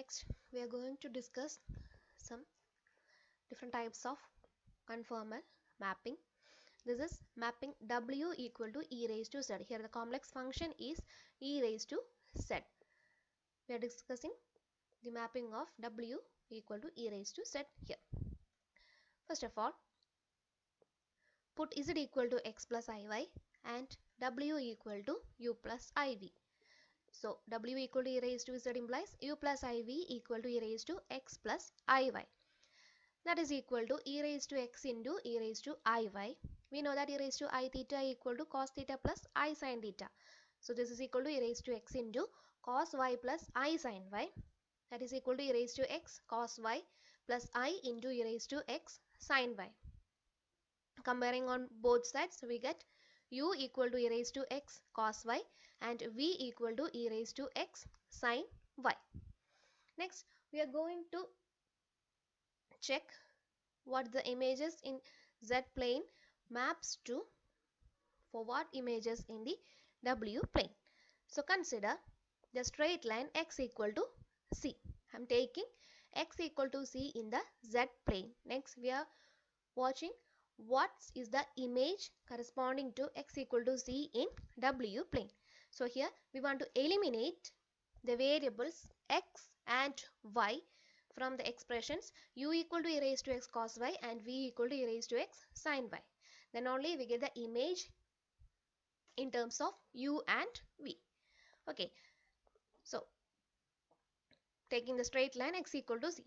Next, we are going to discuss some different types of conformal mapping. This is mapping W equal to e raised to z. Here the complex function is e raised to z. We are discussing the mapping of W equal to e raised to z here. First of all, put z equal to x plus iy and W equal to u plus iv. So W equal to e raised to z implies u plus iv equal to e raised to x plus iy. That is equal to e raised to x into e raised to iy. We know that e raised to I theta equal to cos theta plus I sin theta. So this is equal to e raised to x into cos y plus I sin y. That is equal to e raised to x cos y plus I into e raised to x sin y. Comparing on both sides, we get u equal to e raised to x cos y and v equal to e raised to x sin y. Next, we are going to check what the images in z plane maps to for what images in the w plane. So consider the straight line x equal to c. I am taking x equal to c in the z plane. Next, we are watching what is the image corresponding to x equal to c in w plane. So here we want to eliminate the variables x and y from the expressions u equal to e raised to x cos y and v equal to e raised to x sin y. Then only we get the image in terms of u and v. Okay, so taking the straight line x equal to c,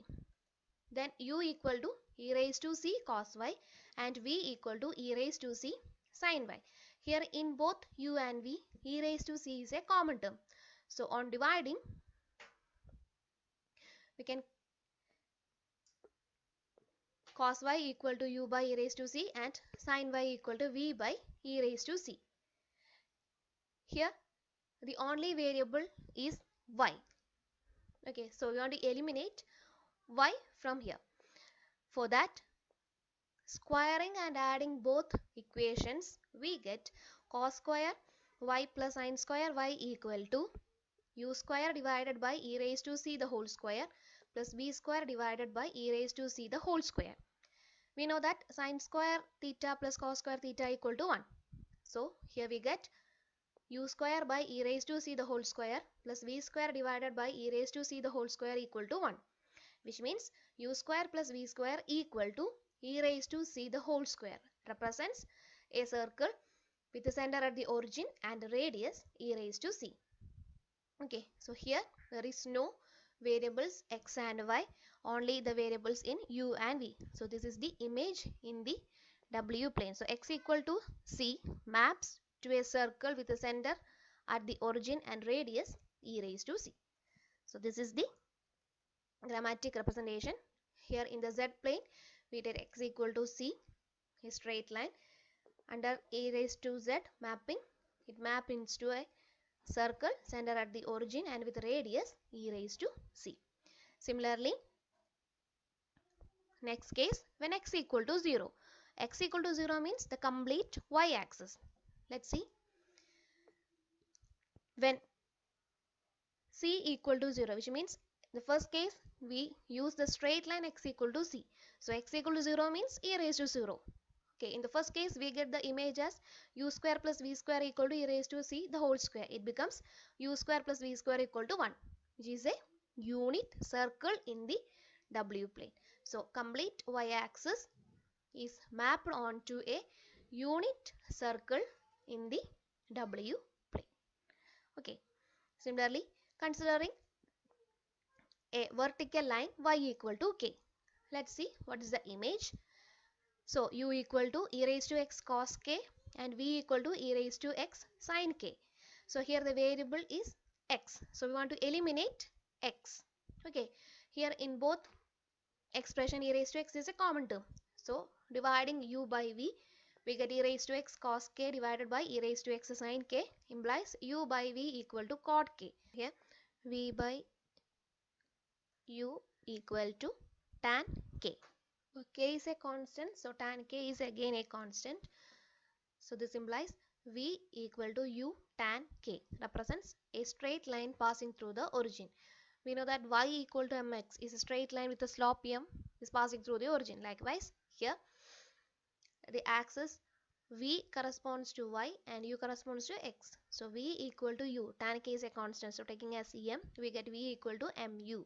then u equal to e raised to c cos y and v equal to e raised to c sin y. Here in both u and v, e raised to c is a common term. So on dividing, we can cos y equal to u by e raised to c and sin y equal to v by e raised to c. Here the only variable is y. Okay, so we want to eliminate y from here. For that, squaring and adding both equations, we get cos square y plus sin square y equal to u square divided by e raised to c the whole square plus v square divided by e raised to c the whole square. We know that sin square theta plus cos square theta equal to 1. So here we get u square by e raised to c the whole square plus v square divided by e raised to c the whole square equal to 1. Which means u square plus v square equal to e raised to c the whole square represents a circle with the center at the origin and radius e raised to c. Okay, so here there is no variables x and y, only the variables in u and v. So this is the image in the w plane. So x equal to c maps to a circle with a center at the origin and radius e raised to c. So this is the grammatic representation. Here in the z plane, we did x equal to c, a straight line. Under e raised to z mapping, it maps into a circle center at the origin and with radius e raised to c. Similarly, next case, when x equal to 0. X equal to 0 means the complete y-axis. Let's see. When c equal to 0, which means the first case we use the straight line x equal to c. So x equal to 0 means e raised to 0. Okay, in the first case we get the image as u square plus v square equal to e raised to c the whole square. It becomes u square plus v square equal to 1, which is a unit circle in the w plane. So complete y-axis is mapped onto a unit circle in the w plane. Okay, similarly, considering a vertical line y equal to k. Let's see what is the image. So u equal to e raised to x cos k and v equal to e raised to x sin k. So here the variable is x. So we want to eliminate x. Okay, here in both expression e raised to x is a common term. So dividing u by v, we get e raised to x cos k divided by e raised to x sin k implies u by v equal to cot k. Here v by u equal to tan k. K is a constant, so tan k is again a constant. So this implies v equal to u tan k represents a straight line passing through the origin. We know that y equal to mx is a straight line with a slope m is passing through the origin. Likewise, here the axis v corresponds to y and u corresponds to x. So v equal to u, tan k is a constant, so taking as em, we get v equal to mu,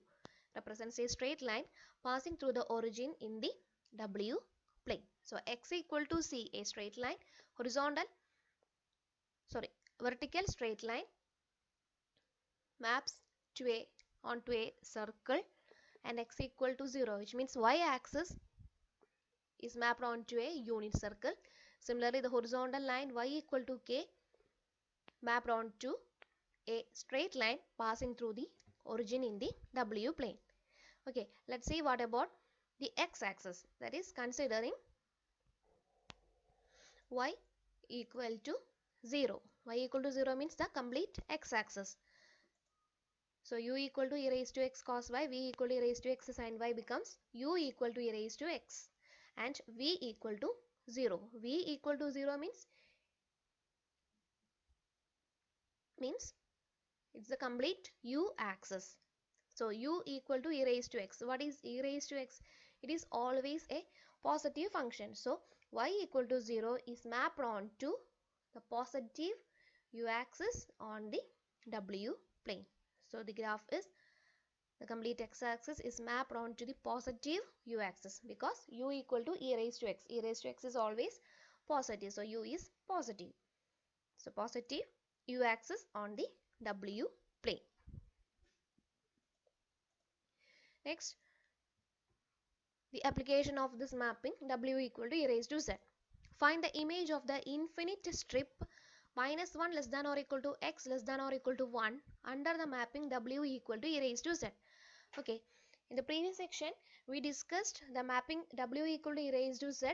represents a straight line passing through the origin in the w plane. So x equal to c, a straight line, vertical straight line maps onto a circle, and x equal to 0, which means y axis is mapped onto a unit circle. Similarly, the horizontal line y equal to k mapped onto a straight line passing through the origin in the w plane. Okay, let's see what about the x-axis, that is considering y equal to 0. Y equal to 0 means the complete x-axis. So u equal to e raised to x cos y, v equal to e raised to x sin y becomes u equal to e raised to x, and v equal to 0. V equal to 0 means it's the complete u axis. So u equal to e raised to x. What is e raised to x? It is always a positive function. So y equal to 0 is mapped onto the positive u axis on the w plane. So the graph is, the complete x-axis is mapped onto the positive u-axis because u equal to e raised to x. E raised to x is always positive, so u is positive. So positive u-axis on the w plane. Next, the application of this mapping, w equal to e raised to z. Find the image of the infinite strip minus 1 less than or equal to x less than or equal to 1 under the mapping w equal to e raised to z. Okay, in the previous section we discussed the mapping w equal to e raised to z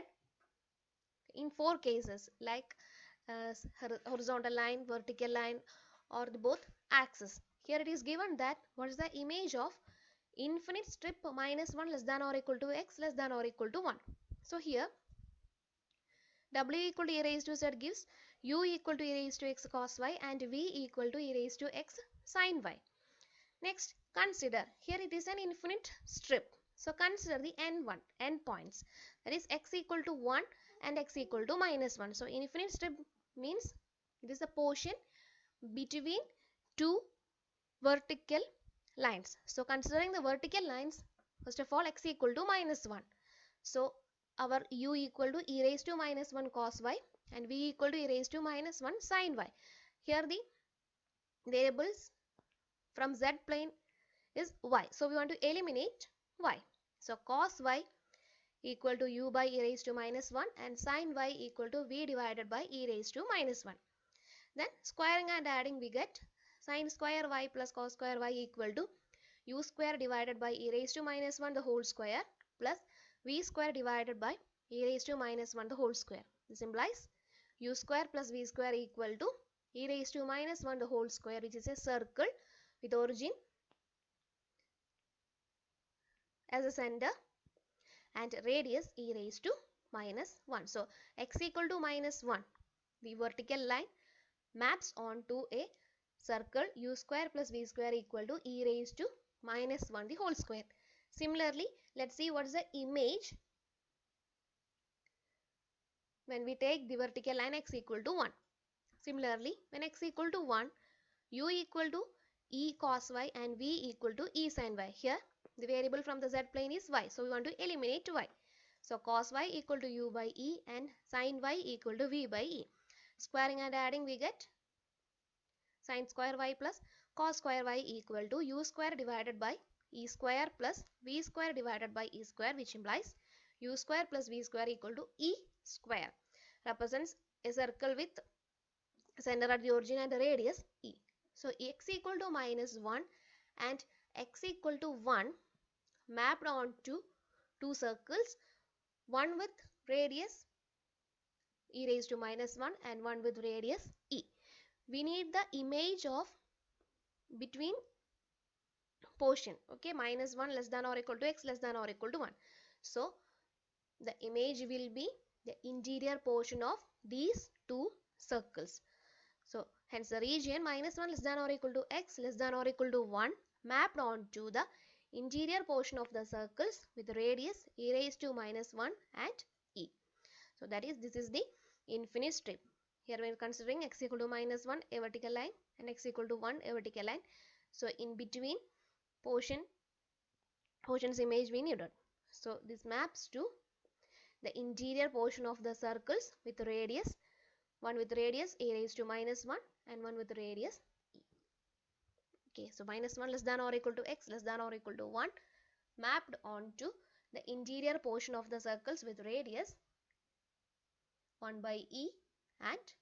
in 4 cases, like horizontal line, vertical line, or both axes. Here it is given that what is the image of infinite strip minus 1 less than or equal to x less than or equal to 1. So here w equal to e raised to z gives u equal to e raised to x cos y and v equal to e raised to x sin y. Next, consider, here it is an infinite strip. So consider the n points, that is x equal to 1 and x equal to minus 1. So infinite strip means it is a portion between two vertical lines. So considering the vertical lines, first of all x equal to minus 1. So our u equal to e raised to minus 1 cos y and v equal to e raised to minus 1 sin y. Here the variables from z plane is y. So we want to eliminate y. So cos y equal to u by e raised to minus 1 and sin y equal to v divided by e raised to minus 1. Then squaring and adding, we get sin square y plus cos square y equal to u square divided by e raised to minus 1 the whole square plus v square divided by e raised to minus 1 the whole square. This implies u square plus v square equal to e raised to minus 1 the whole square, which is a circle with origin as a center and radius e raised to minus 1. So x equal to minus 1, the vertical line maps onto a circle u square plus v square equal to e raised to minus 1 the whole square. Similarly, let's see what is the image when we take the vertical line x equal to 1. Similarly, when x equal to 1, u equal to e cos y and v equal to e sin y. Here the variable from the z plane is y, so we want to eliminate y. So cos y equal to u by e and sin y equal to v by e. Squaring and adding, we get sin square y plus cos square y equal to u square divided by e square plus v square divided by e square, which implies u square plus v square equal to e square. Represents a circle with center at the origin and the radius e. So x equal to minus 1 and x equal to 1 mapped onto two circles, one with radius e raised to minus 1 and one with radius e. We need the image of between portion, okay, minus 1 less than or equal to x less than or equal to 1. So the image will be the interior portion of these two circles. So Hence the region minus 1 less than or equal to x less than or equal to 1 mapped onto the interior portion of the circles with radius e raised to minus 1 and e. So that is, this is the infinite strip. Here we are considering x equal to minus 1 a vertical line and x equal to 1 a vertical line. So in between portions image we needed. So this maps to the interior portion of the circles with radius, one with radius a raised to minus 1 and one with radius e. Okay, so minus 1 less than or equal to x less than or equal to 1 mapped onto the interior portion of the circles with radius 1 by e and